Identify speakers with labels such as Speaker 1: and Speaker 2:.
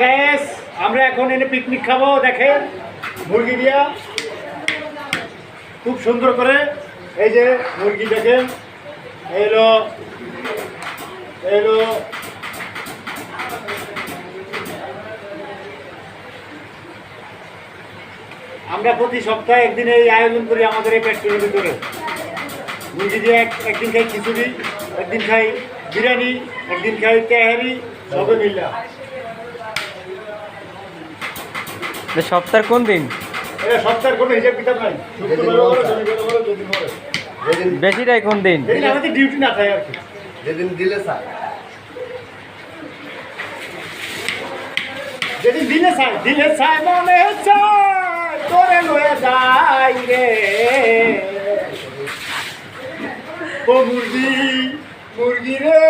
Speaker 1: Guys আমরা এখন এনে পিকনিক খাবো। দেখেন মুরগি দিয়া খুব সুন্দর করে, এই যে মুরগি দেখেন, এলো এলো আমরা প্রতি সপ্তাহে একদিন এই আয়োজন করি আমাদের এই ফ্যাক্টরির ভিতরে। মুরগি দিয়ে একদিন খাই খিচুড়ি, একদিন খাই বিরিয়ানি, একদিন খাই তেহারি, সবে মিল্লা।
Speaker 2: সপ্তাহের কোন দিন?
Speaker 1: এটা সপ্তাহের কোনো হিসাব কিতাব নাই।
Speaker 2: বেশিটাই কোন দিন?
Speaker 1: আমাদের ডিউটি না থাকে আর কি,
Speaker 3: যেদিন দিলে স্যার,
Speaker 1: যেদিন দিলে চাই মনে চাই তোরে লয়ে যাই রে। ও মুরগি মুরগি রে